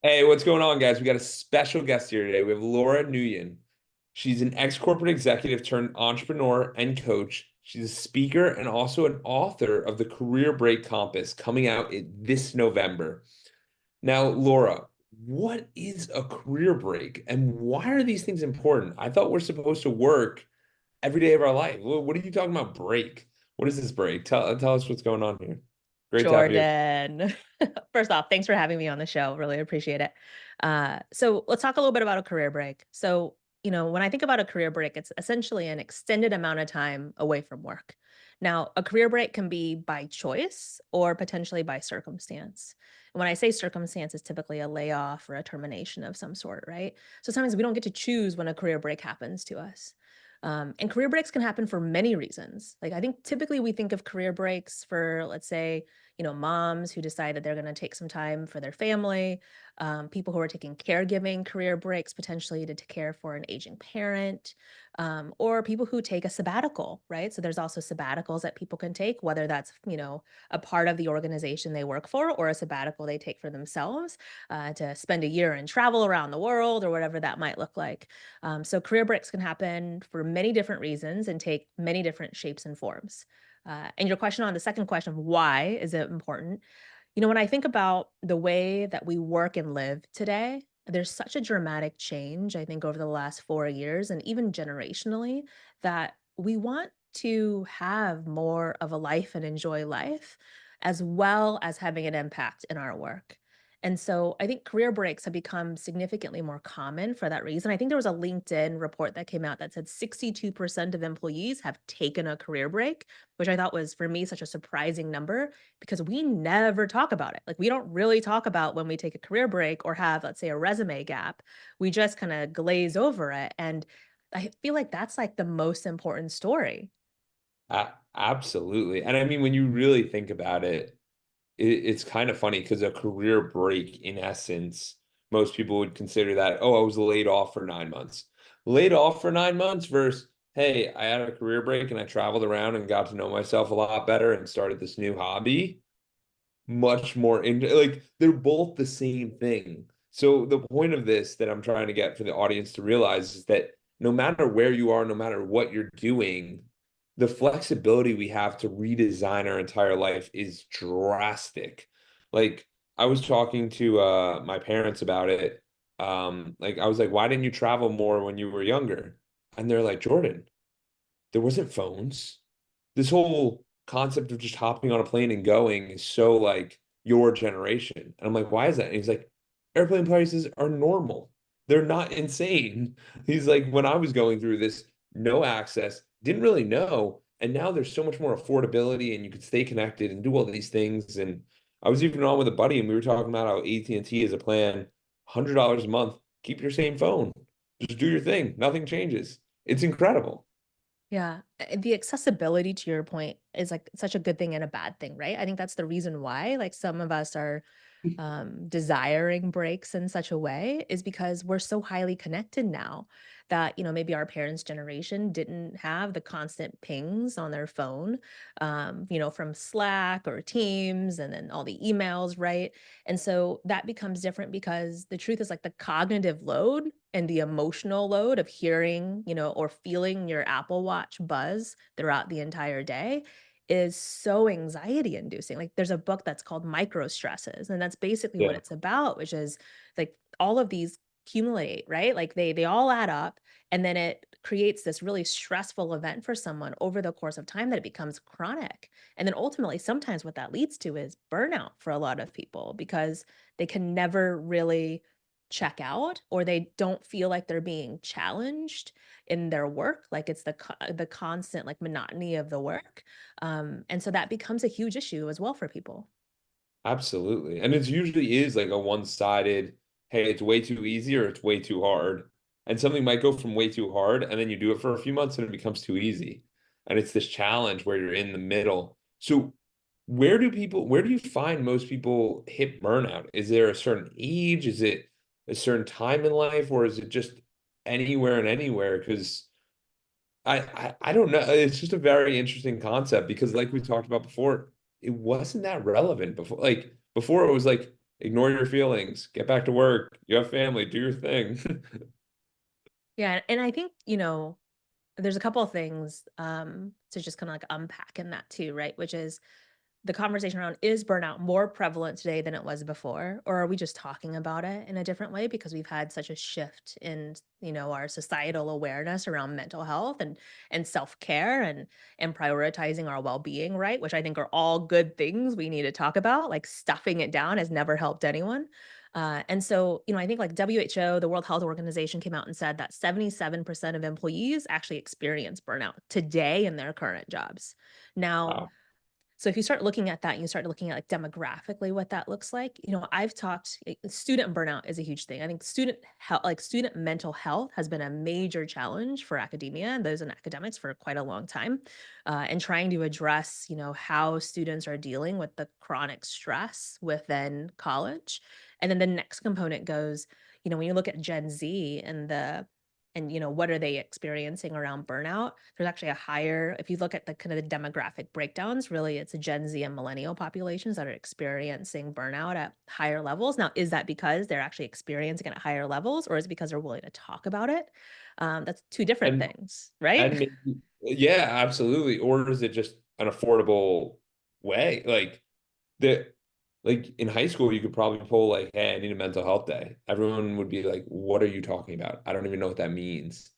Hey, what's going on, guys? We got a special guest here today. We have Laura Nguyen. She's an ex-corporate executive turned entrepreneur and coach. She's a speaker and also an author of the Career Break Compass coming out this November. Now, Laura, what is a career break and why are these things important? I thought we're supposed to work every day of our life. What are you talking about break? What is this break? Tell us what's going on here. Great to have you. Jordan. First off, thanks for having me on the show. Really appreciate it. So let's talk a little bit about a career break. So, when I think about a career break, it's essentially an extended amount of time away from work. Now, a career break can be by choice or potentially by circumstance. And when I say circumstance, it's typically a layoff or a termination of some sort, right? So sometimes we don't get to choose when a career break happens to us. And career breaks can happen for many reasons. Like, I think typically we think of career breaks for, let's say, moms who decide that they're going to take some time for their family, people who are taking caregiving career breaks, potentially to care for an aging parent, or people who take a sabbatical, right? So there's also sabbaticals that people can take, whether that's, a part of the organization they work for or a sabbatical they take for themselves to spend a year and travel around the world or whatever that might look like. So career breaks can happen for many different reasons and take many different shapes and forms. And your question on the second question of why is it important? When I think about the way that we work and live today, there's such a dramatic change, I think, over the last 4 years and even generationally that we want to have more of a life and enjoy life, as well as having an impact in our work. And so I think career breaks have become significantly more common for that reason. I think there was a LinkedIn report that came out that said 62% of employees have taken a career break, which I thought was for me such a surprising number because we never talk about it. Like, we don't really talk about when we take a career break or have, let's say, a resume gap. We just kind of glaze over it. And I feel like that's like the most important story. Absolutely. And I mean, when you really think about it, it's kind of funny because a career break, in essence, most people would consider that, oh, I was laid off for 9 months. Laid off for 9 months versus, hey, I had a career break and I traveled around and got to know myself a lot better and started this new hobby. Much more like they're both the same thing. So the point of this that I'm trying to get for the audience to realize is that no matter where you are, no matter what you're doing, the flexibility we have to redesign our entire life is drastic. Like I was talking to my parents about it. Like I was like, why didn't you travel more when you were younger? And they're like, Jordan, there wasn't phones. This whole concept of just hopping on a plane and going is so like your generation. And I'm like, why is that? And he's like, airplane prices are normal. They're not insane. He's like, when I was going through this, no access, didn't really know. And now there's so much more affordability and you could stay connected and do all these things. And I was even on with a buddy and we were talking about how AT&T is a plan, $100 a month, keep your same phone. Just do your thing. Nothing changes. It's incredible. Yeah, the accessibility to your point is like such a good thing and a bad thing, right? I think that's the reason why like some of us are desiring breaks in such a way is because we're so highly connected now that, maybe our parents' generation didn't have the constant pings on their phone, from Slack or Teams and then all the emails, right? And so that becomes different because the truth is like the cognitive load and the emotional load of hearing, or feeling your Apple Watch buzz throughout the entire day is so anxiety inducing. Like, there's a book that's called Micro Stresses, and that's basically what Yeah. it's about, which is like all of these accumulate, right? Like they all add up and then it creates this really stressful event for someone over the course of time that it becomes chronic. And then ultimately sometimes what that leads to is burnout for a lot of people because they can never really check out or they don't feel like they're being challenged in their work, like it's the constant like monotony of the work, and so that becomes a huge issue as well for people. Absolutely. And it usually is like a one-sided, hey, it's way too easy or it's way too hard. And something might go from way too hard and then you do it for a few months and it becomes too easy. And it's this challenge where you're in the middle. So where do you find most people hit burnout? Is there a certain age? Is it a certain time in life or is it just anywhere and anywhere? Because I don't know. It's just a very interesting concept because like we talked about before, it wasn't that relevant before. Like before it was like, ignore your feelings, get back to work. You have family, do your thing. Yeah, and I think, there's a couple of things to just kind of like unpack in that too, right? Which is the conversation around, is burnout more prevalent today than it was before, or are we just talking about it in a different way because we've had such a shift in, our societal awareness around mental health and self-care and prioritizing our well-being, right? Which I think are all good things we need to talk about. Like, stuffing it down has never helped anyone. And so, I think like WHO, the World Health Organization, came out and said that 77% of employees actually experience burnout today in their current jobs. Now, Wow. so if you start looking at that and you start looking at like demographically what that looks like, I've talked, student burnout is a huge thing. I think student health, like student mental health, has been a major challenge for academia and those in academics for quite a long time, and trying to address, how students are dealing with the chronic stress within college. And then the next component goes, when you look at Gen Z and what are they experiencing around burnout, there's actually a higher, if you look at the kind of the demographic breakdowns, really it's a Gen Z and millennial populations that are experiencing burnout at higher levels. Now, is that because they're actually experiencing it at higher levels, or is it because they're willing to talk about it? That's two different And things, right? and maybe, yeah, absolutely. Or is it just an affordable way? The like in high school, you could probably pull like, hey, I need a mental health day. Everyone would be like, what are you talking about? I don't even know what that means.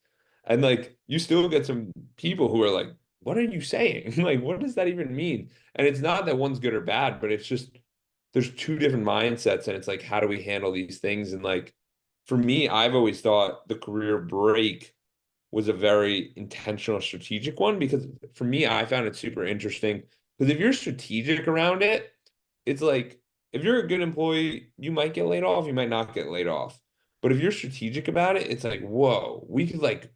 And like you still get some people who are like, what are you saying? Like, what does that even mean? And it's not that one's good or bad, but it's just there's two different mindsets, and it's like, how do we handle these things? And like for me, I've always thought the career break was a very intentional, strategic one because for me, I found it super interesting. Because if you're strategic around it, it's like if you're a good employee, you might get laid off, you might not get laid off. But if you're strategic about it, it's like, whoa, we could like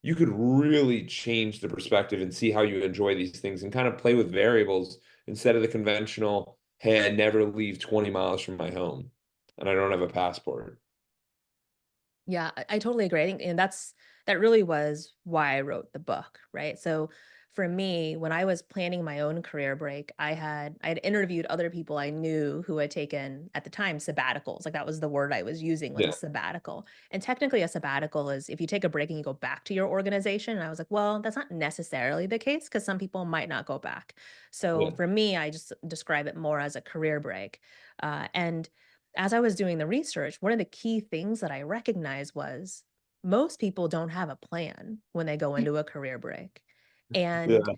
you could really change the perspective and see how you enjoy these things and kind of play with variables instead of the conventional, hey, I never leave 20 miles from my home and I don't have a passport. Yeah, I totally agree. I think, and that really was why I wrote the book, right? So for me, when I was planning my own career break, I had interviewed other people I knew who had taken at the time sabbaticals. Like, that was the word I was using, was a Yeah, sabbatical. And technically a sabbatical is if you take a break and you go back to your organization. And I was like, well, that's not necessarily the case because some people might not go back. So yeah, for me, I just describe it more as a career break. And as I was doing the research, one of the key things that I recognized was most people don't have a plan when they go into a career break. And yeah,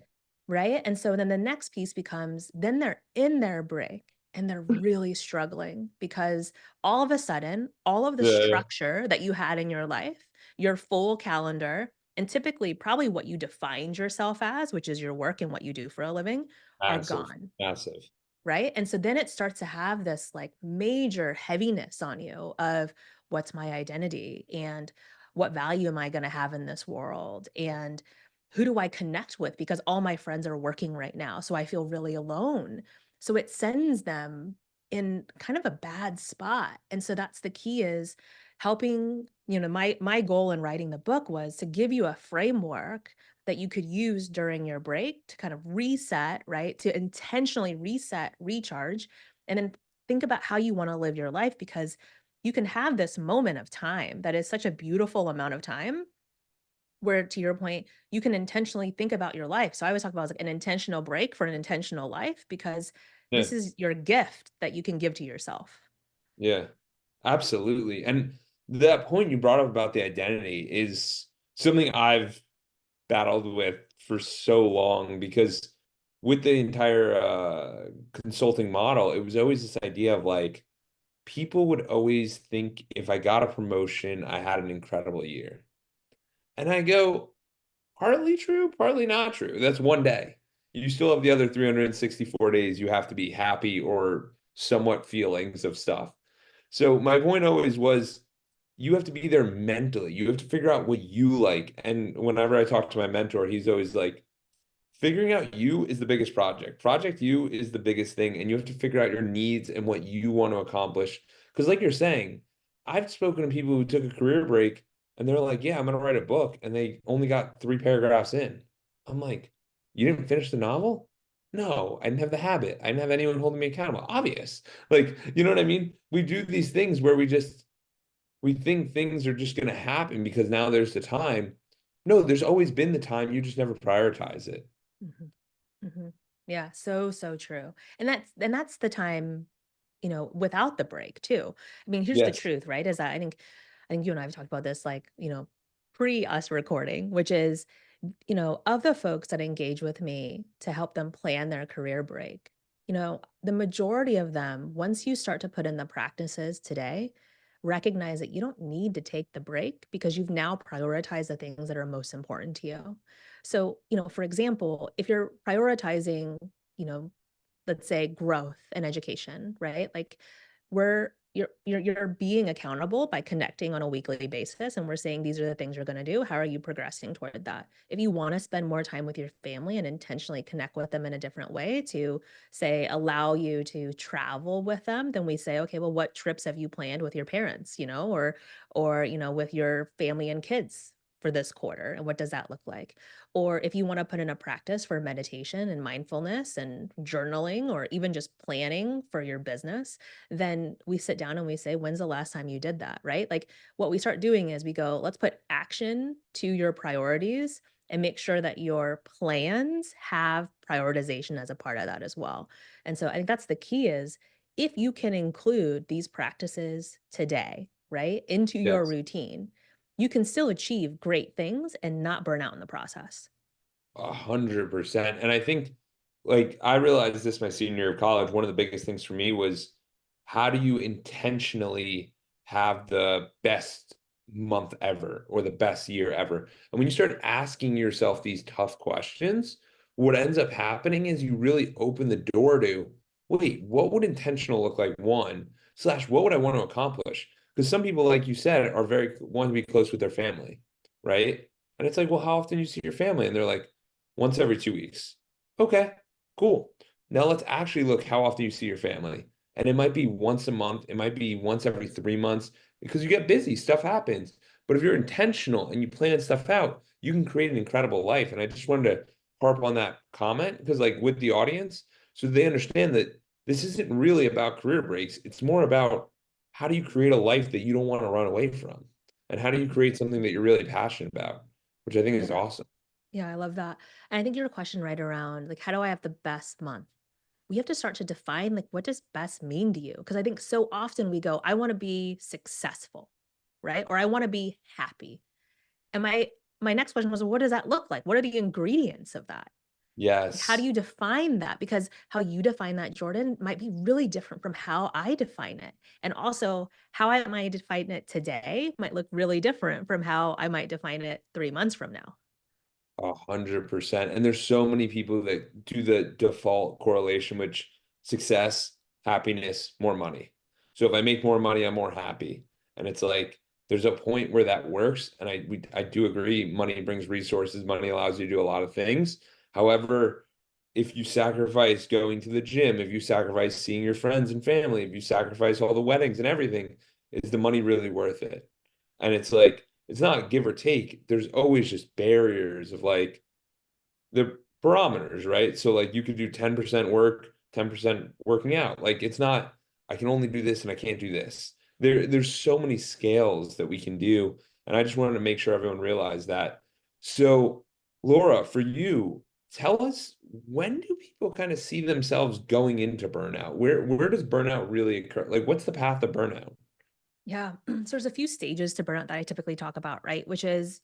right? And so then the next piece becomes, then they're in their break and they're really struggling because all of a sudden, all of the yeah, yeah. structure that you had in your life, your full calendar, and typically probably what you defined yourself as, which is your work and what you do for a living, are Massive, gone. massive. Right? And so then it starts to have this like major heaviness on you of, what's my identity and what value am I going to have in this world? And who do I connect with? Because all my friends are working right now. So I feel really alone. So it sends them in kind of a bad spot. And so that's the key, is helping, my goal in writing the book was to give you a framework that you could use during your break to kind of reset, right? To intentionally reset, recharge, and then think about how you want to live your life, because you can have this moment of time that is such a beautiful amount of time where, to your point, you can intentionally think about your life. So I always talk about like an intentional break for an intentional life, because Yeah, this is your gift that you can give to yourself. yeah, absolutely. And that point you brought up about the identity is something I've battled with for so long because with the entire consulting model, it was always this idea of like people would always think if I got a promotion, I had an incredible year. And I go, partly true, partly not true. That's one day. You still have the other 364 days you have to be happy or somewhat feelings of stuff. So my point always was you have to be there mentally. You have to figure out what you like. And whenever I talk to my mentor, he's always like, figuring out you is the biggest project. Project you is the biggest thing. And you have to figure out your needs and what you want to accomplish. Because, like you're saying, I've spoken to people who took a career break and they're like, yeah, I'm going to write a book. And they only got 3 paragraphs in. I'm like, you didn't finish the novel? No, I didn't have the habit. I didn't have anyone holding me accountable. Obvious. Like, you know what I mean? We do these things where we think things are just going to happen because now there's the time. No, there's always been the time. You just never prioritize it. Mhm. Mhm. Yeah, so, so true. And that's the time, without the break too. I mean, here's the Yes. truth, right? Is that I think you and I have talked about this like, pre us recording, which is, of the folks that engage with me to help them plan their career break, the majority of them, once you start to put in the practices today, recognize that you don't need to take the break because you've now prioritized the things that are most important to you. So, for example, if you're prioritizing, you know, let's say growth and education, right? Like you're being accountable by connecting on a weekly basis and we're saying these are the things you're going to do. How are you progressing toward that? If you want to spend more time with your family and intentionally connect with them in a different way to say allow you to travel with them, then we say, okay, well, what trips have you planned with your parents, or with your family and kids for this quarter? And what does that look like? Or if you want to put in a practice for meditation and mindfulness and journaling, or even just planning for your business, then we sit down and we say, when's the last time you did that? Right? Like what we start doing is we go, let's put action to your priorities and make sure that your plans have prioritization as a part of that as well. And so I think that's the key is if you can include these practices today, right, into your Yes. routine, you can still achieve great things and not burn out in the process. 100%. And I think, like, I realized this my senior year of college. One of the biggest things for me was how do you intentionally have the best month ever or the best year ever? And when you start asking yourself these tough questions, what ends up happening is you really open the door to, wait, what would intentional look like? One, slash, what would I want to accomplish? Because some people, like you said, are very want to be close with their family, right? And it's like, well, how often you see your family? And they're like, once every 2 weeks. Okay, cool. Now let's actually look how often you see your family. And it might be once a month, it might be once every 3 months because you get busy, stuff happens. But if you're intentional and you plan stuff out, you can create an incredible life. And I just wanted to harp on that comment because, like, with the audience, so they understand that this isn't really about career breaks. It's more about how do you create a life that you don't want to run away from? And how do you create something that you're really passionate about, which I think is Yeah. awesome. Yeah, I love that. And I think your question right around like, how do I have the best month? We have to start to define like, what does best mean to you? Because I think so often we go, I want to be successful, right? Or I want to be happy. And my next question was, well, what does that look like? What are the ingredients of that? Like, how do Yes. you define that? Because how you define that, Jordan, might be really different from how I define it. And also, how I might define it today might look really different from how I might define it 3 months from now. 100%. And there's so many people that do the default correlation, which success, happiness, more money. So if I make more money, I'm more happy. And it's like there's a point where that works. And I do agree, money brings resources, money allows you to do a lot of things. However, if you sacrifice going to the gym, if you sacrifice seeing your friends and family, if you sacrifice all the weddings and everything, is the money really worth it? And it's like it's not give or take. There's always just barriers of like the barometers, right? So like you could do 10% work, 10% working out. Like it's not, I can only do this and I can't do this. There's so many scales that we can do. And I just wanted to make sure everyone realized that. So Laura, for you, tell us when do people kind of see themselves going into burnout? Where does burnout really occur? Like what's the path of burnout? Yeah. So there's a few stages to burnout that I typically talk about, right? Which is,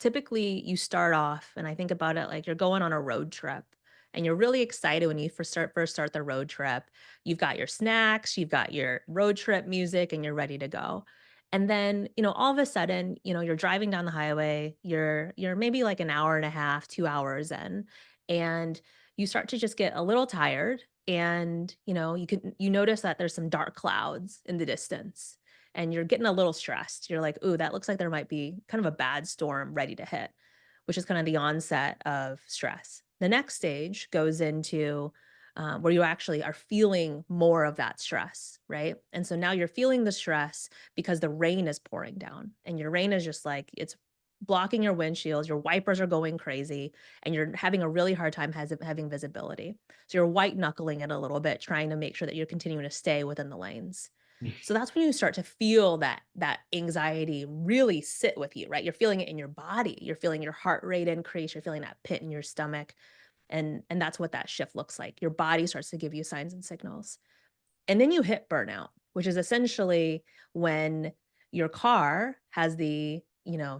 typically you start off, and I think about it like you're going on a road trip and you're really excited when you first start the road trip. You've got your snacks, you've got your road trip music, and you're ready to go. And then, all of a sudden, you're driving down the highway, you're maybe like an hour and a half, 2 hours in, and you start to just get a little tired. And, you notice that there's some dark clouds in the distance and you're getting a little stressed. You're like, "Ooh, that looks like there might be kind of a bad storm ready to hit," which is kind of the onset of stress. The next stage goes into where you actually are feeling more of that stress, right? And so now you're feeling the stress because the rain is pouring down, and your rain is just like it's blocking your windshields, your wipers are going crazy, and you're having a really hard time having visibility. So you're white knuckling it a little bit, trying to make sure that you're continuing to stay within the lanes. So that's when you start to feel that anxiety really sit with you, right? You're feeling it in your body. You're feeling your heart rate increase. You're feeling that pit in your stomach. And that's what that shift looks like. Your body starts to give you signs and signals. And then you hit burnout, which is essentially when your car has the,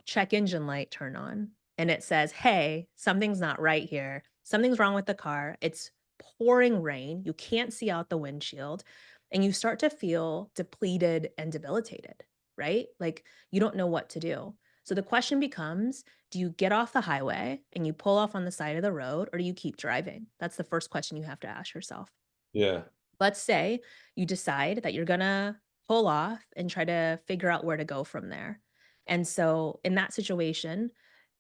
check engine light turn on and it says, "Hey, something's not right here. Something's wrong with the car. It's pouring rain. You can't see out the windshield." And you start to feel depleted and debilitated, right? Like you don't know what to do. So the question becomes, do you get off the highway and you pull off on the side of the road, or do you keep driving? That's the first question you have to ask yourself. Yeah. Let's say you decide that you're gonna pull off and try to figure out where to go from there. And so in that situation,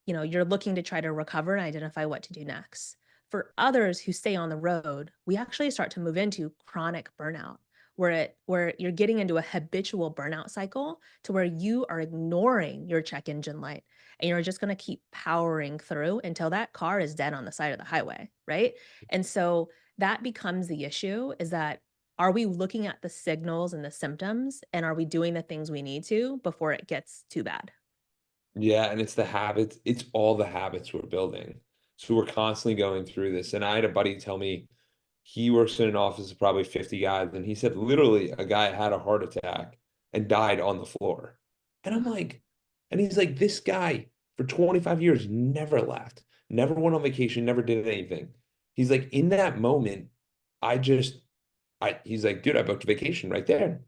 you're looking to try to recover and identify what to do next. For others who stay on the road, we actually start to move into chronic burnout, where you're getting into a habitual burnout cycle to where you are ignoring your check engine light and you're just going to keep powering through until that car is dead on the side of the highway, right? And so that becomes the issue, is that are we looking at the signals and the symptoms, and are we doing the things we need to before it gets too bad? Yeah, and it's the habits, it's all the habits we're building. So we're constantly going through this. And I had a buddy tell me he works in an office of probably 50 guys, and he said literally a guy had a heart attack and died on the floor. And I'm like, and he's like, this guy for 25 years never left, never went on vacation, never did anything. He's like, in that moment, I just, he's like, dude, I booked a vacation right there.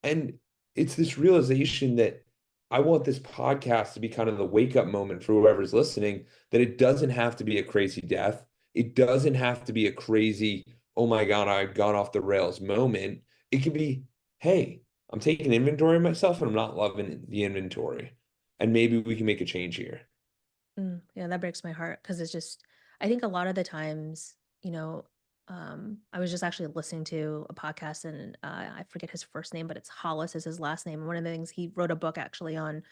And it's this realization that I want this podcast to be kind of the wake up moment for whoever's listening, that it doesn't have to be a crazy death. It doesn't have to be a crazy, oh my God, I've gone off the rails moment. It can be, hey, I'm taking inventory of myself and I'm not loving the inventory. And maybe we can make a change here. Yeah, that breaks my heart because it's just, I think a lot of the times, I was just actually listening to a podcast, and I forget his first name, but it's Hollis is his last name. And one of the things, he wrote a book actually on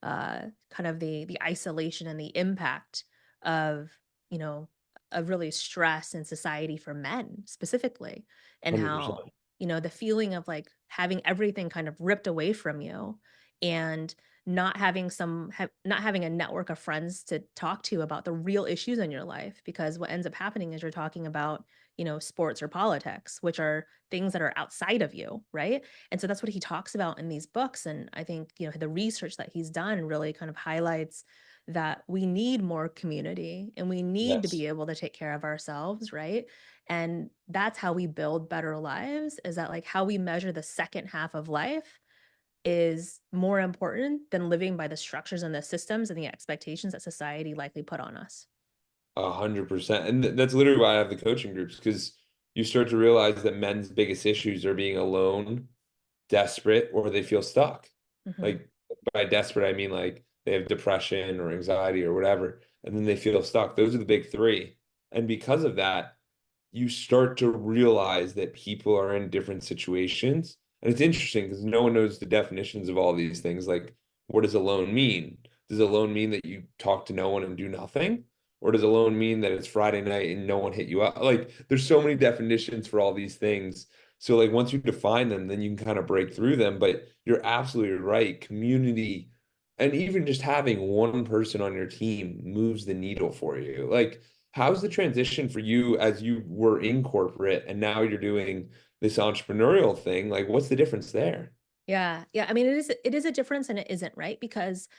kind of the isolation and the impact of, you know, of really stress in society for men specifically, and how, 100%. the feeling of like having everything kind of ripped away from you, and not having a network of friends to talk to about the real issues in your life, because what ends up happening is you're talking about, sports or politics, which are things that are outside of you, right? And so that's what he talks about in these books, and I think, the research that he's done really kind of highlights that we need more community and we need to Yes. be able to take care of ourselves, right? And that's how we build better lives, is that like how we measure the second half of life is more important than living by the structures and the systems and the expectations that society likely put on us. 100%. And that's literally why I have the coaching groups, because you start to realize that men's biggest issues are being alone, desperate, or they feel stuck. Mhm. Like by desperate, I mean like they have depression or anxiety or whatever, and then they feel stuck. Those are the big three. And because of that, you start to realize that people are in different situations. And it's interesting because no one knows the definitions of all these things. Like, what does alone mean? Does alone mean that you talk to no one and do nothing? Or does alone mean that it's Friday night and no one hit you up? Like, there's so many definitions for all these things. So, like, once you define them, then you can kind of break through them. But you're absolutely right. Community and even just having one person on your team moves the needle for you. Like, how's the transition for you as you were in corporate and now you're doing this entrepreneurial thing? Like, what's the difference there? Yeah, yeah. I mean, it is a difference and it isn't, right? Because,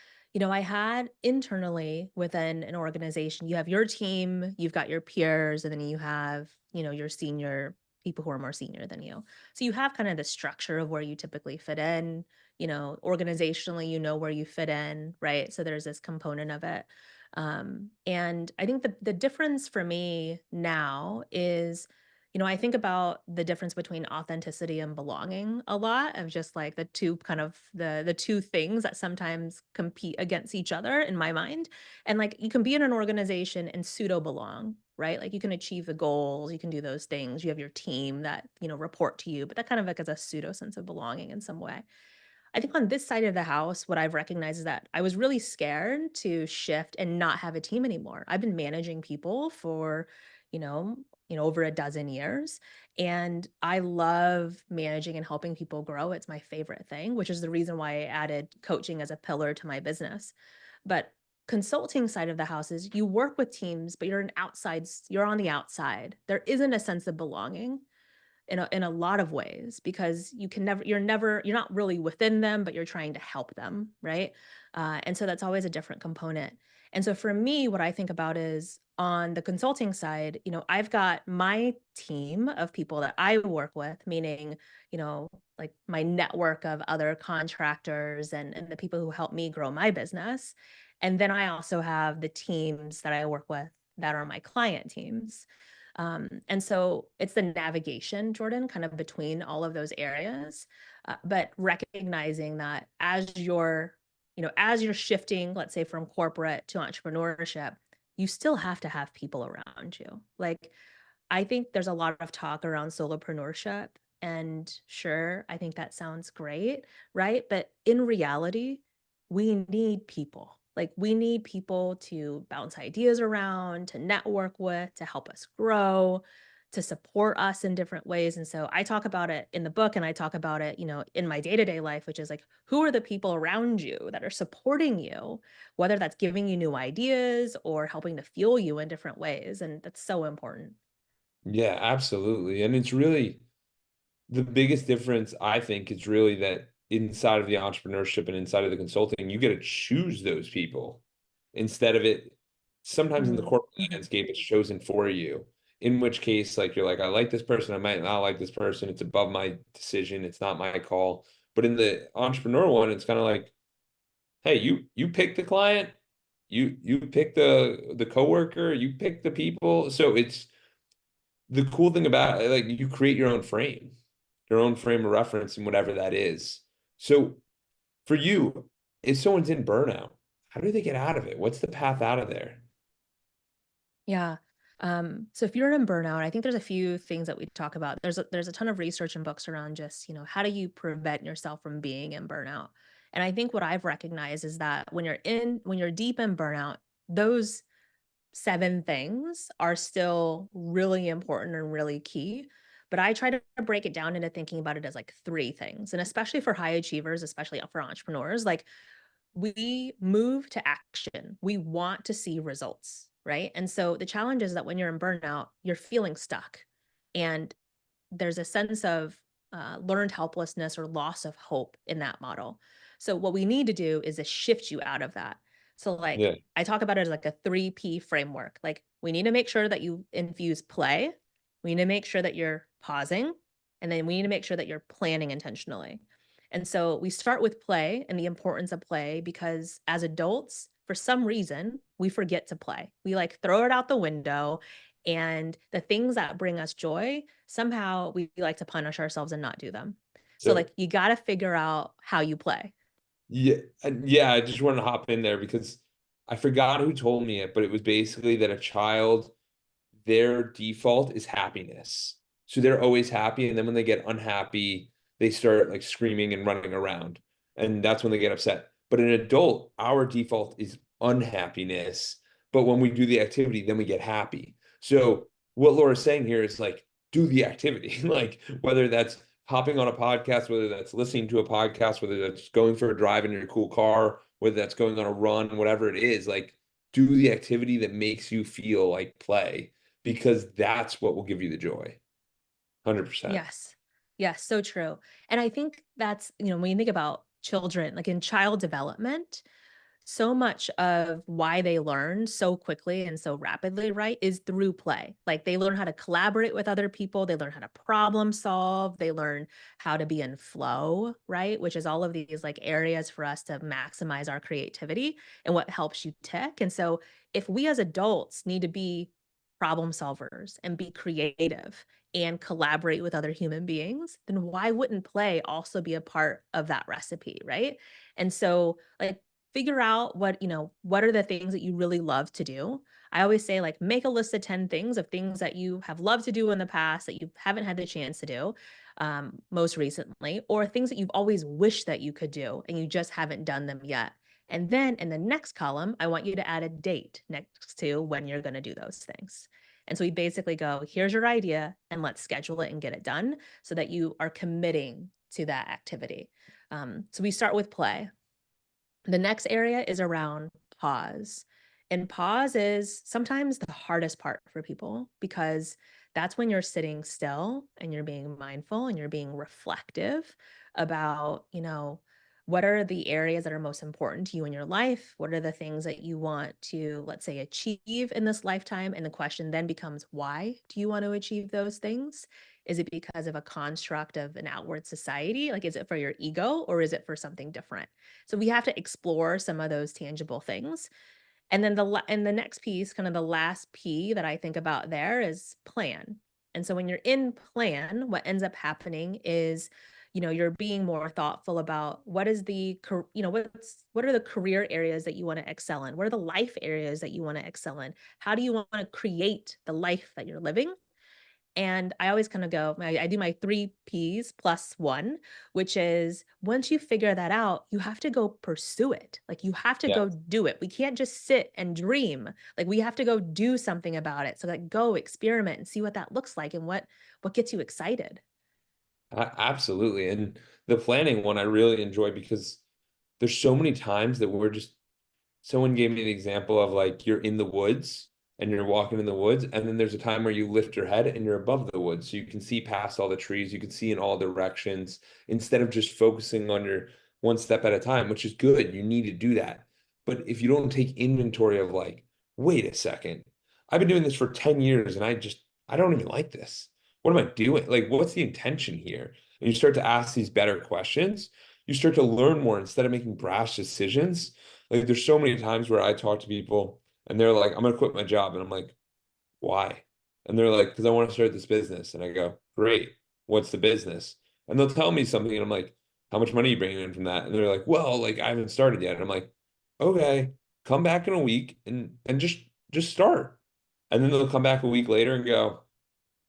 I had internally within an organization, you have your team, you've got your peers, and then you have, your senior people who are more senior than you. So you have kind of the structure of where you typically fit in, organizationally, where you fit in, right? So there's this component of it. And I think the difference for me now is, I think about the difference between authenticity and belonging a lot, of just like the two kind of the two things that sometimes compete against each other in my mind. And like you can be in an organization and pseudo belong, right? Like you can achieve the goals, you can do those things, you have your team that, report to you, but that kind of like is a pseudo sense of belonging in some way. I think on this side of the house, what I've recognized is that I was really scared to shift and not have a team anymore. I've been managing people for, you know, over a dozen years, and I love managing and helping people grow. It's my favorite thing, which is the reason why I added coaching as a pillar to my business. But consulting side of the house is you work with teams, but you're on the outside. There isn't a sense of belonging in a lot of ways because you're not really within them, but you're trying to help them, right? And so that's always a different component. And so for me, what I think about is on the consulting side, I've got my team of people that I work with, meaning, like my network of other contractors and the people who help me grow my business. And then I also have the teams that I work with that are my client teams. And so it's the navigation, Jordan, kind of between all of those areas, but recognizing that as you're shifting, let's say from corporate to entrepreneurship, you still have to have people around you. Like I think there's a lot of talk around solopreneurship. And sure, I think that sounds great, right? But in reality, we need people. Like we need people to bounce ideas around, to network with, to help us grow, to support us in different ways. And so I talk about it in the book and I talk about it, in my day-to-day life, which is like, who are the people around you that are supporting you, whether that's giving you new ideas or helping to fuel you in different ways. And that's so important. Yeah, absolutely. And it's really the biggest difference, I think, is really that inside of the entrepreneurship and inside of the consulting, you get to choose those people instead of it. Sometimes in the Mm, corporate mhm. landscape, it's chosen for you. In which case, like you're like, I like this person, I might not like this person. It's above my decision, it's not my call. But in the entrepreneur one, it's kind of like, hey, you pick the client, you pick the coworker, you pick the people. So it's the cool thing about it, like you create your own frame of reference and whatever that is. So for you, if someone's in burnout, how do they get out of it? What's the path out of there? Yeah. So if you're in burnout, I think there's a few things that we talk about. There's a ton of research and books around just, how do you prevent yourself from being in burnout? And I think what I've recognized is that when you're deep in burnout, those seven things are still really important and really key. But I try to break it down into thinking about it as like three things. And especially for high achievers, especially for entrepreneurs, like we move to action. We want to see results, right? And so the challenge is that when you're in burnout, you're feeling stuck. And there's a sense of learned helplessness or loss of hope in that model. So what we need to do is to shift you out of that. So like Yeah. I talk about it as like a 3P framework. Like we need to make sure that you infuse play. We need to make sure that you're pausing. And then we need to make sure that you're planning intentionally. And so we start with play and the importance of play because as adults, for some reason, we forget to play. We like throw it out the window and the things that bring us joy, somehow we like to punish ourselves and not do them. So So like you got to figure out how you play. yeah, yeah, I just wanted to hop in there because I forgot who told me it, but it was basically that a child, their default is happiness. So they're always happy. And then when they get unhappy, they start like screaming and running around. And that's when they get upset. But an adult, our default is unhappiness. But when we do the activity, then we get happy. So what Laura's saying here is like, do the activity, like whether that's hopping on a podcast, whether that's listening to a podcast, whether that's going for a drive in your cool car, whether that's going on a run, whatever it is, like do the activity that makes you feel like play because that's what will give you the joy. 100%. Yes. Yes, so true. And I think that's, when you think about children, like in child development, so much of why they learn so quickly and so rapidly, right, is through play. Like they learn how to collaborate with other people, they learn how to problem solve, they learn how to be in flow, right, which is all of these like areas for us to maximize our creativity and what helps you tick. And so if we as adults need to be problem solvers and be creative and collaborate with other human beings, then why wouldn't play also be a part of that recipe, right? And so like figure out what are the things that you really love to do. I always say, like, make a list of 10 things of things that you have loved to do in the past that you haven't had the chance to do most recently, or things that you've always wished that you could do and you just haven't done them yet. And then in the next column, I want you to add a date next to when you're going to do those things. And so we basically go, here's your idea, and let's schedule it and get it done so that you are committing to that activity. So we start with play. The next area is around pause. And pause is sometimes the hardest part for people because that's when you're sitting still and you're being mindful and you're being reflective about, what are the areas that are most important to you in your life? What are the things that you want to, let's say, achieve in this lifetime? And the question then becomes, why do you want to achieve those things? Is it because of a construct of an outward society? Like, is it for your ego or is it for something different? So we have to explore some of those tangible things. And then and the next piece, kind of the last P that I think about there is plan. And so when you're in plan, what ends up happening is, you're being more thoughtful about what is what are the career areas that you want to excel in? What are the life areas that you want to excel in? How do you want to create the life that you're living? And I always kind of go, I do my 3 Ps plus one, which is once you figure that out, you have to go pursue it. Like, you have to Yeah. go do it. We can't just sit and dream. Like, we have to go do something about it. So, like, go experiment and see what that looks like and what gets you excited. Absolutely. And the planning one I really enjoy because there's so many times that we're just someone gave me the example of like you're in the woods and you're walking in the woods, and then there's a time where you lift your head and you're above the woods. So you can see past all the trees, you can see in all directions instead of just focusing on your one step at a time, which is good. You need to do that. But if you don't take inventory of like, wait a second, I've been doing this for 10 years and I don't even like this. What am I doing? Like, what's the intention here? And you start to ask these better questions. You start to learn more instead of making brash decisions. Like there's so many times where I talk to people and they're like, I'm gonna quit my job. And I'm like, why? And they're like, because I want to start this business. And I go, great. What's the business? And they'll tell me something, and I'm like, how much money are you bringing in from that? And they're like, well, like I haven't started yet. And I'm like, okay, come back in a week and just start. And then they'll come back a week later and go,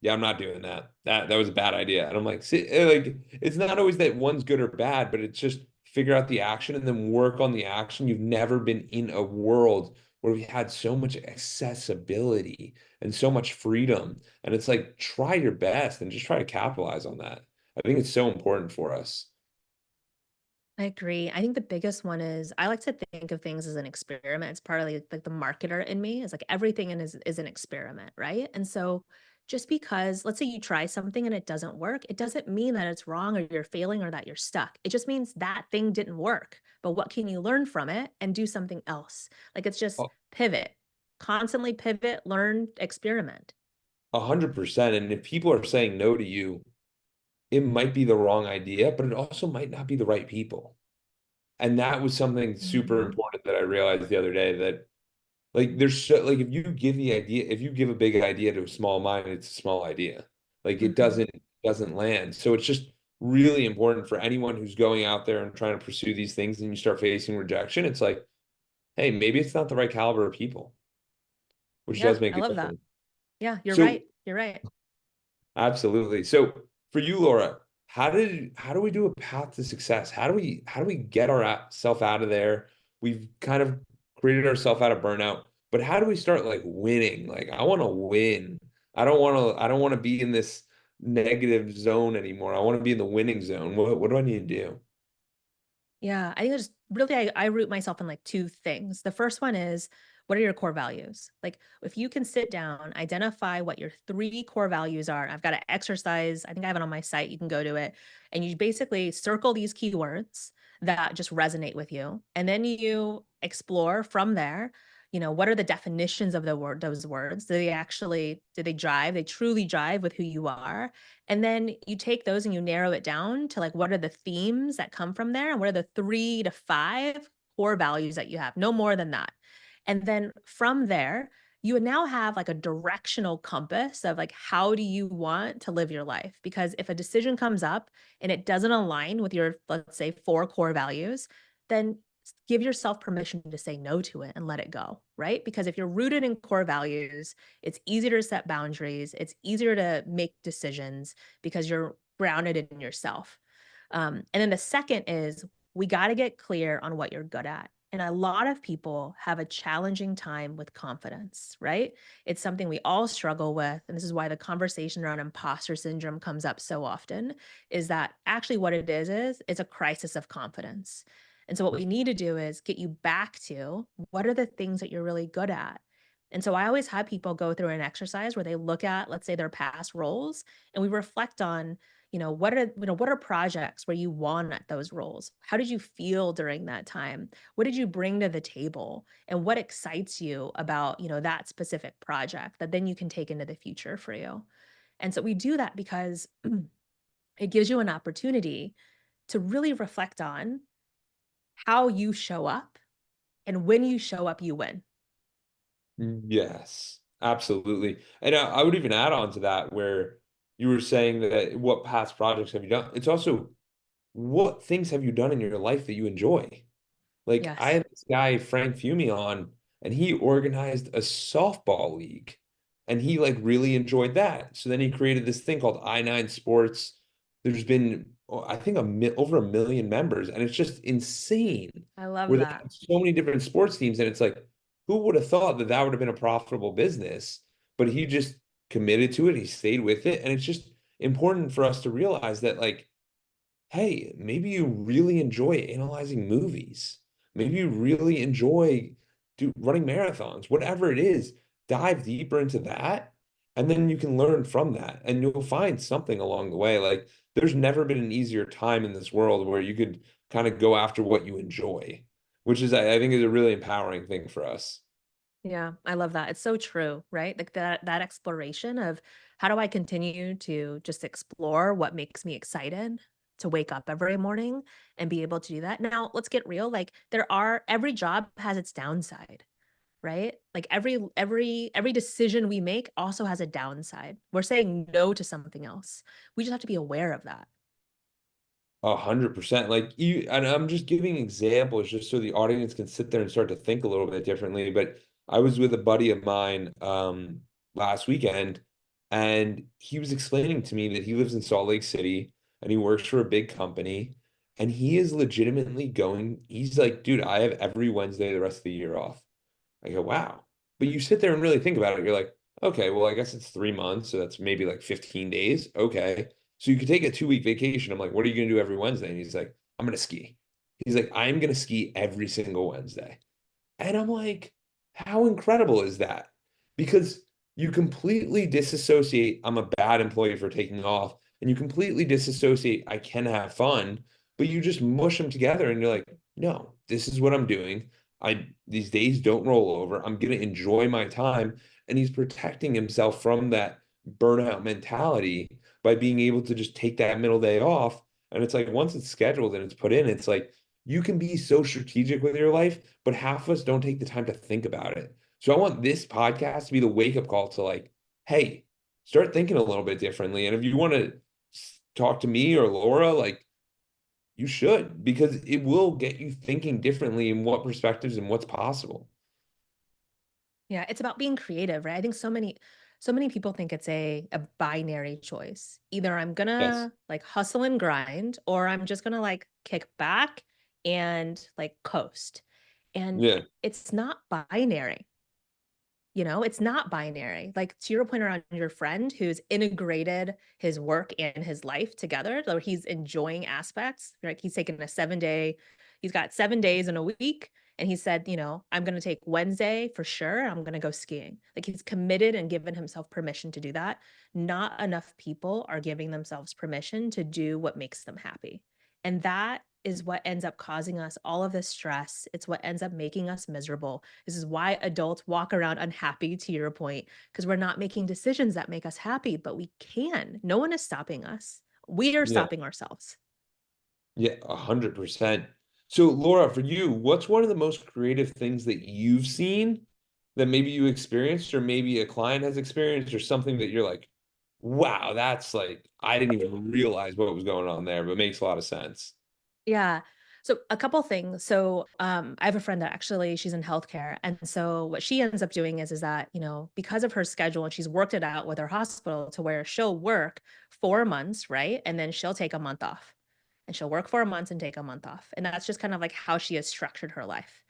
yeah, I'm not doing that. That was a bad idea. And I'm like, see, like it's not always that one's good or bad, but it's just figure out the action and then work on the action. You've never been in a world where we had so much accessibility and so much freedom. And it's like try your best and just try to capitalize on that. I think it's so important for us. I agree. I think the biggest one is I like to think of things as an experiment. It's partly like the marketer in me is like everything is an experiment, right? And so just because let's say you try something and it doesn't work, it doesn't mean that it's wrong or you're failing or that you're stuck. It just means that thing didn't work. But what can you learn from it and do something else? Like, it's just pivot, constantly pivot, learn, experiment. 100%. And if people are saying no to you, it might be the wrong idea, but it also might not be the right people. And that was something super Mhm. important that I realized the other day that like there's so like if you give a big idea to a small mind, it's a small idea. Like it Mhm. doesn't land. So it's just really important for anyone who's going out there and trying to pursue these things and you start facing rejection. It's like, hey, maybe it's not the right caliber of people, which Yeah, does make I a love that. difference. Yeah, you're So right. You're right. absolutely. So for you, Laura, how do we do a path to success? How do we get ourselves out of there? We've kind of created ourselves out of burnout, but how do we start like winning? Like I want to win. I don't want to be in this negative zone anymore. I want to be in the winning zone. What do I need to do? Yeah, I think there's really I root myself in like 2 things. The first one is, what are your core values? Like, if you can sit down, identify what your 3 core values are. I've got an exercise, I think I have it on my site. You can go to it and you basically circle these keywords that just resonate with you. And then you explore from there, what are the definitions of those words? Do they drive? They truly drive with who you are? And then you take those and you narrow it down to like, what are the themes that come from there? And what are the 3 to 5 core values that you have? No more than that. And then from there, you would now have like a directional compass of like, how do you want to live your life? Because if a decision comes up and it doesn't align with your, let's say, 4 core values, then give yourself permission to say no to it and let it go, right? Because if you're rooted in core values, it's easier to set boundaries, it's easier to make decisions because you're grounded in yourself. And then the second is we got to get clear on what you're good at. And a lot of people have a challenging time with confidence, right? It's something we all struggle with. And this is why the conversation around imposter syndrome comes up so often, is that actually what it is it's a crisis of confidence. And so what we need to do is get you back to what are the things that you're really good at. And so I always have people go through an exercise where they look at, let's say, their past roles, and we reflect on, what are projects where you won at those roles? How did you feel during that time? What did you bring to the table? And what excites you about, that specific project that then you can take into the future for you? And so we do that because it gives you an opportunity to really reflect on how you show up, and when you show up, you win. Yes, absolutely. And I would even add on to that where you were saying that what past projects have you done? It's also what things have you done in your life that you enjoy? Like I Yes, had this guy, Frank Fumi, on, and he organized a softball league and he like really enjoyed that. So then he created this thing called I9 Sports. There's been, I think, over 1 million members, and it's just insane I love where they that. have so many different sports teams. And it's like, who would have thought that that would have been a profitable business? But he just committed to it. He stayed with it. And it's just important for us to realize that, like, hey, maybe you really enjoy analyzing movies. Maybe you really enjoy running marathons, whatever it is, dive deeper into that. And then you can learn from that and you'll find something along the way. Like there's never been an easier time in this world where you could kind of go after what you enjoy, which is, I think, is a really empowering thing for us. Yeah, I love that. It's so true, right? Like that exploration of how do I continue to just explore what makes me excited to wake up every morning and be able to do that. Now, let's get real. Like every job has its downside, right? Like every decision we make also has a downside. We're saying no to something else. We just have to be aware of that. 100%. Like you, and I'm just giving examples just so the audience can sit there and start to think a little bit differently. But I was with a buddy of mine last weekend, and he was explaining to me that he lives in Salt Lake City and he works for a big company, and he is legitimately going, he's like, dude, I have every Wednesday the rest of the year off. I go, wow. But you sit there and really think about it. You're like, okay, well, I guess it's 3 months. So that's maybe like 15 days. Okay. So you could take a 2 week vacation. I'm like, what are you going to do every Wednesday? And he's like, I'm going to ski. He's like, I'm going to ski every single Wednesday. And I'm like, how incredible is that? Because you completely disassociate, I'm a bad employee for taking off, and you completely disassociate, I can have fun, but you just mush them together and you're like, no, this is what I'm doing. These days don't roll over. I'm gonna enjoy my time. And he's protecting himself from that burnout mentality by being able to just take that middle day off. And it's like once it's scheduled and it's put in, it's like you can be so strategic with your life, but half of us don't take the time to think about it. So I want this podcast to be the wake up call to like, hey, start thinking a little bit differently. And if you want to talk to me or Laura, like you should, because it will get you thinking differently in what perspectives and what's possible. Yeah, it's about being creative, right? I think so many people think it's a binary choice. Either I'm Yes. gonna like hustle and grind, or I'm just gonna like kick back and like coast. And Yeah. it's not binary. It's not binary. Like to your point around your friend who's integrated his work and his life together, so he's enjoying aspects. Like he's got 7 days in a week. And he said, I'm going to take Wednesday for sure. I'm going to go skiing. Like he's committed and given himself permission to do that. Not enough people are giving themselves permission to do what makes them happy. And that is what ends up causing us all of this stress. It's what ends up making us miserable. This is why adults walk around unhappy, to your point, because we're not making decisions that make us happy, but we can. No one is stopping us. We are Yeah. stopping ourselves. Yeah. 100%. So Laura, for you, what's one of the most creative things that you've seen that maybe you experienced or maybe a client has experienced or something that you're like, wow, that's like, I didn't even realize what was going on there, but it makes a lot of sense. Yeah. So a couple things. So I have a friend that actually she's in healthcare, and so what she ends up doing is that because of her schedule, and she's worked it out with her hospital to where she'll work 4 months, right, and then she'll take a month off, and she'll work 4 months and take a month off, and that's just kind of like how she has structured her life.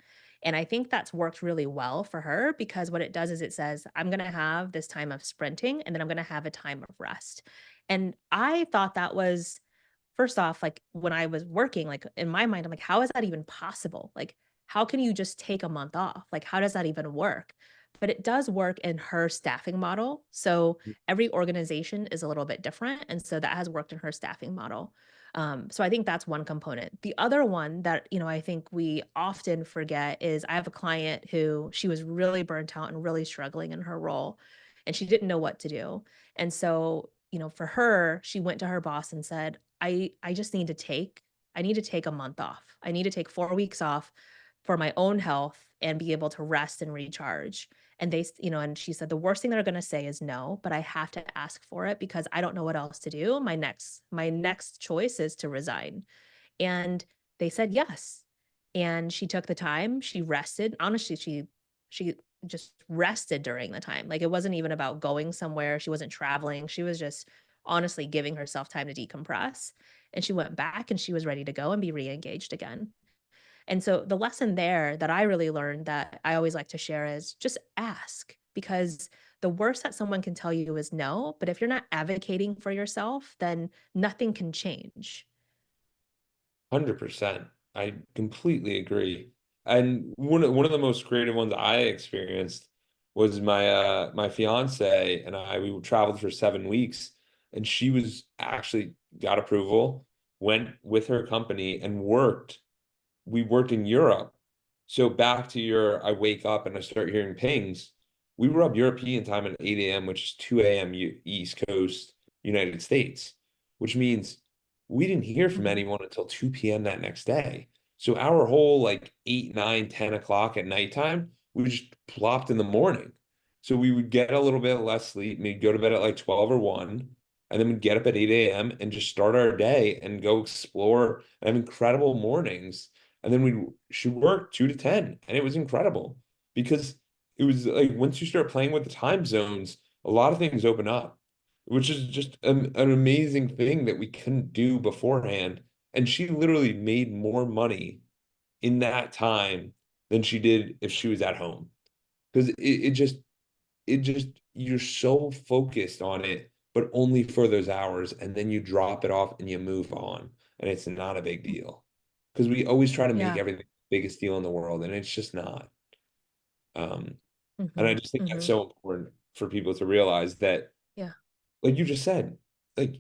And I think that's worked really well for her because what it does is it says, I'm going to have this time of sprinting and then I'm going to have a time of rest. And I thought that was first off, like, when I was working, like, in my mind, I'm like, "How is that even possible? Like, how can you just take a month off? Like, how does that even work?" But it does work in her staffing model. So every organization is a little bit different, and so that has worked in her staffing model. So I think that's one component. The other one that, I think we often forget is I have a client who she was really burnt out and really struggling in her role, and she didn't know what to do. And so, for her, she went to her boss and said, I just I need to take a month off. I need to take 4 weeks off for my own health and be able to rest and recharge." And and she said, "The worst thing they're gonna say is no, but I have to ask for it because I don't know what else to do. My next choice is to resign." And they said yes. And she took the time, she rested. Honestly, she just rested during the time. Like, it wasn't even about going somewhere, she wasn't traveling, she was just honestly giving herself time to decompress. And she went back and she was ready to go and be re-engaged again. And so the lesson there that I really learned that I always like to share is just ask, because the worst that someone can tell you is no, but if you're not advocating for yourself, then nothing can change. 100%. I completely agree. And one of the most creative ones I experienced was my fiance and I, we traveled for 7 weeks, and she was actually got approval, went with her company and we worked in Europe. So back to your, I wake up and I start hearing pings. We were up European time at 8 a.m., which is 2 a.m. East Coast, United States, which means we didn't hear from Mhm. anyone until 2 p.m. that next day. So our whole like 8, 9, 10 o'clock at nighttime, we just plopped in the morning. So we would get a little bit less sleep. We'd go to bed at like 12 or 1, and then we'd get up at 8 a.m. and just start our day and go explore and have incredible mornings. And then she worked 2 to 10, and it was incredible because it was like once you start playing with the time zones, a lot of things open up, which is just an amazing thing that we couldn't do beforehand. And she literally made more money in that time than she did if she was at home because it just you're so focused on it, but only for those hours, and then you drop it off and you move on, and it's not a big deal because we always try to make Yeah. everything the biggest deal in the world, and it's just not. And I Mhm. just think that's Mhm. so important for people to realize that, Yeah. like you just said, like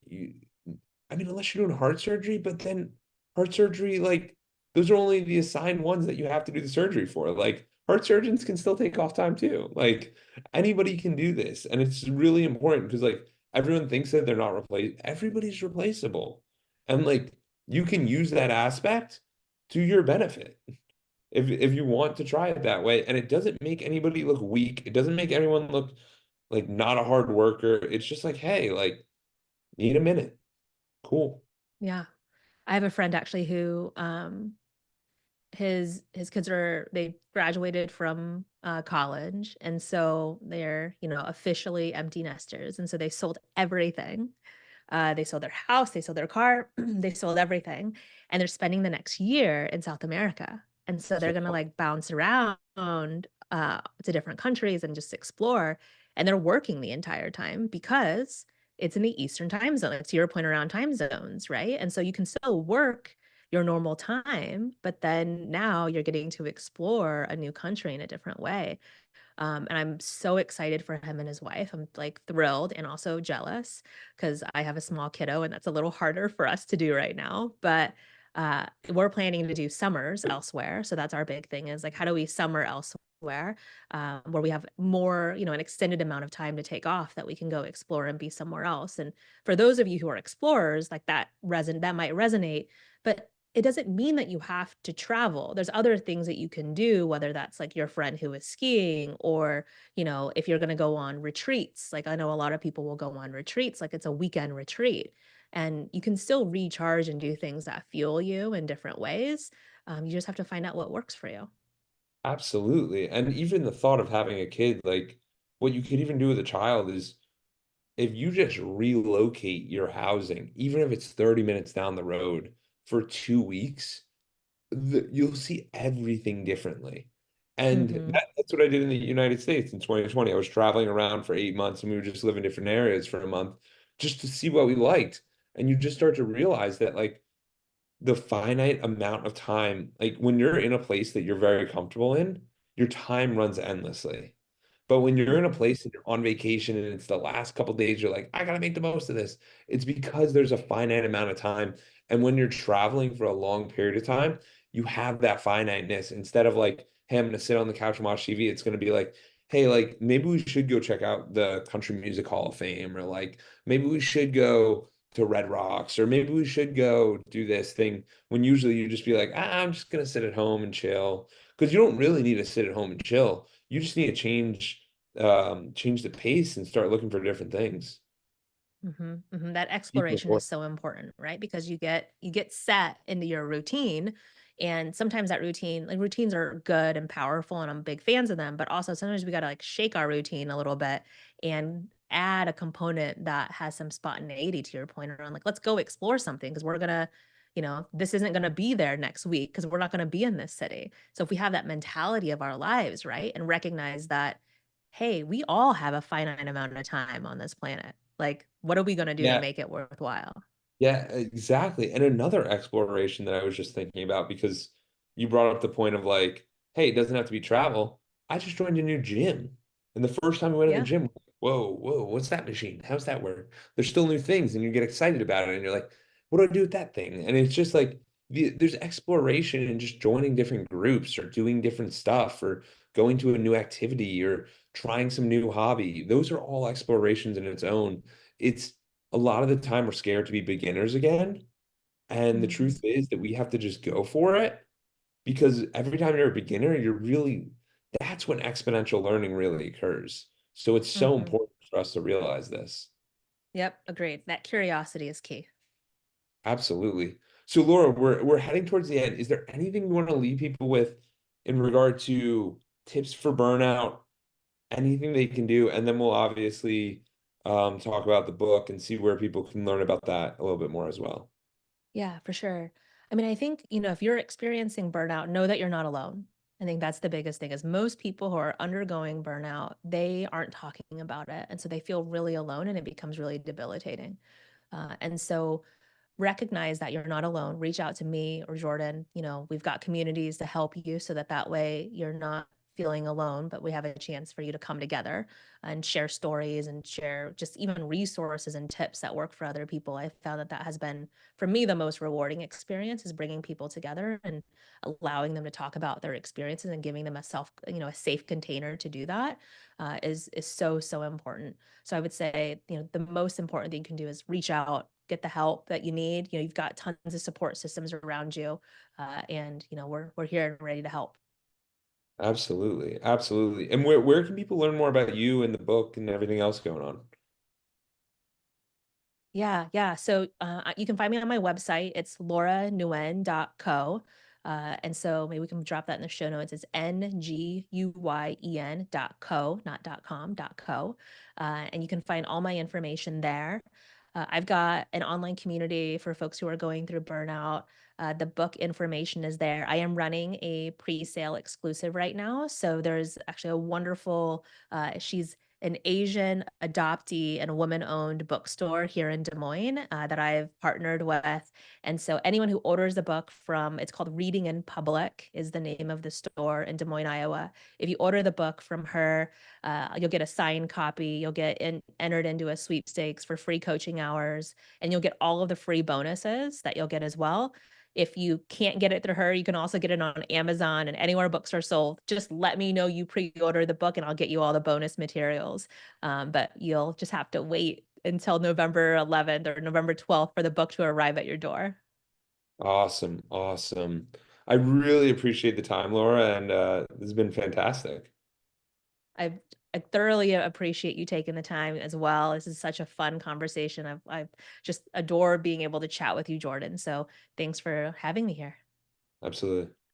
I mean, unless you're doing heart surgery, but then heart surgery, like those are only the assigned ones that you have to do the surgery for. Like heart surgeons can still take off time too. Like anybody can do this. And it's really important because like everyone thinks that they're not replaced. Everybody's replaceable. And like you can use that aspect to your benefit if you want to try it that way. And it doesn't make anybody look weak. It doesn't make anyone look like not a hard worker. It's just like, hey, like need a minute. Cool. Yeah. I have a friend actually who his kids they graduated from college, and so they're officially empty nesters, and so they sold everything. They sold their house, they sold their car, they sold everything, and they're spending the next year in South America. And so So they're gonna like bounce around to different countries and just explore. And they're working the entire time because it's in the Eastern time zone. It's your point around time zones, right? And so you can still work your normal time, but then now you're getting to explore a new country in a different way. And I'm so excited for him and his wife. I'm like thrilled and also jealous because I have a small kiddo and that's a little harder for us to do right now. But we're planning to do summers elsewhere. So that's our big thing is like, how do we summer elsewhere where we have more, an extended amount of time to take off that we can go explore and be somewhere else. And for those of you who are explorers, like that might resonate, but it doesn't mean that you have to travel. There's other things that you can do, whether that's like your friend who is skiing or, if you're going to go on retreats. Like I know a lot of people will go on retreats, like it's a weekend retreat. And you can still recharge and do things that fuel you in different ways. You just have to find out what works for you. Absolutely. And even the thought of having a kid, like what you could even do with a child is if you just relocate your housing, even if it's 30 minutes down the road for 2 weeks, you'll see everything differently. And Hmm. that's what I did in the United States in 2020. I was traveling around for 8 months and we would just live in different areas for a month just to see what we liked. And you just start to realize that like the finite amount of time, like when you're in a place that you're very comfortable in, your time runs endlessly. But when you're in a Hmm. place and you're on vacation and it's the last couple days, you're like, I gotta make the most of this. It's because there's a finite amount of time. And when you're traveling for a long period of time, you have that finiteness. Instead of like, hey, I'm gonna sit on the couch and watch TV, it's gonna be like, hey, like maybe we should go check out the Country Music Hall of Fame, or like maybe we should go to Red Rocks, or maybe we should go do this thing. When usually you just be like, I'm just gonna sit at home and chill. Because you don't really need to sit at home and chill. You just need to change the pace and start looking for different things. That Even exploration before. is so important, right? Because you get set into your routine, and sometimes that routine, like routines are good and powerful, and I'm big fans of them. But also sometimes we got to like shake our routine a little bit and add a component that has some spontaneity. To your point around, like let's go explore something because we're gonna, this isn't gonna be there next week because we're not gonna be in this city. So if we have that mentality of our lives, right, and recognize that, hey, we all have a finite amount of time on this planet, like, what are we gonna do to Yeah, make it worthwhile? yeah, exactly. And another exploration that I was just thinking about because you brought up the point of like, hey, it doesn't have to be travel. I just joined a new gym. And the first time we went to the Yeah. gym, whoa, what's that machine? How's that work? There's still new things and you get excited about it and you're like, what do I do with that thing? And it's just like there's exploration and just joining different groups or doing different stuff or going to a new activity or trying some new hobby. Those are all explorations in its own. It's a lot of the time we're scared to be beginners again. And the truth Mhm. is that we have to just go for it because every time you're a beginner, that's when exponential learning really occurs. So it's so Mhm. important for us to realize this. Yep, agreed. That curiosity is key. Absolutely. So Laura, we're heading towards the end. Is there anything you want to leave people with in regard to tips for burnout, anything they can do? And then we'll obviously talk about the book and see where people can learn about that a little bit more as well. Yeah, for sure. I mean, I think, if you're experiencing burnout, know that you're not alone. I think that's the biggest thing is most people who are undergoing burnout, they aren't talking about it. And so they feel really alone and it becomes really debilitating. And so recognize that you're not alone. Reach out to me or Jordan. We've got communities to help you so that way you're not feeling alone, but we have a chance for you to come together and share stories and share just even resources and tips that work for other people. I found that has been, for me, the most rewarding experience is bringing people together and allowing them to talk about their experiences and giving them a safe container to do that is so, so important. So I would say, the most important thing you can do is reach out, get the help that you need. You've got tons of support systems around you, and we're here and ready to help. Absolutely. Absolutely. And where can people learn more about you and the book and everything else going on? Yeah, yeah. So you can find me on my website. It's lauranguyen.co. And so maybe we can drop that in the show notes. It's NGUYEN.co, not .com, .co. And you can find all my information there. I've got an online community for folks who are going through burnout. The book information is there. I am running a pre-sale exclusive right now. So there's actually a wonderful, she's an Asian adoptee and woman-owned bookstore here in Des Moines that I've partnered with. And so anyone who orders the book it's called Reading in Public is the name of the store in Des Moines, Iowa. If you order the book from her, you'll get a signed copy. You'll get entered into a sweepstakes for free coaching hours, and you'll get all of the free bonuses that you'll get as well. If you can't get it through her, you can also get it on Amazon and anywhere books are sold. Just let me know you pre-order the book and I'll get you all the bonus materials. But you'll just have to wait until November 11th or November 12th for the book to arrive at your door. Awesome. Awesome. I really appreciate the time, Laura, and this has been fantastic. I thoroughly appreciate you taking the time as well. This is such a fun conversation. I've just adore being able to chat with you, Jordan. So thanks for having me here. Absolutely.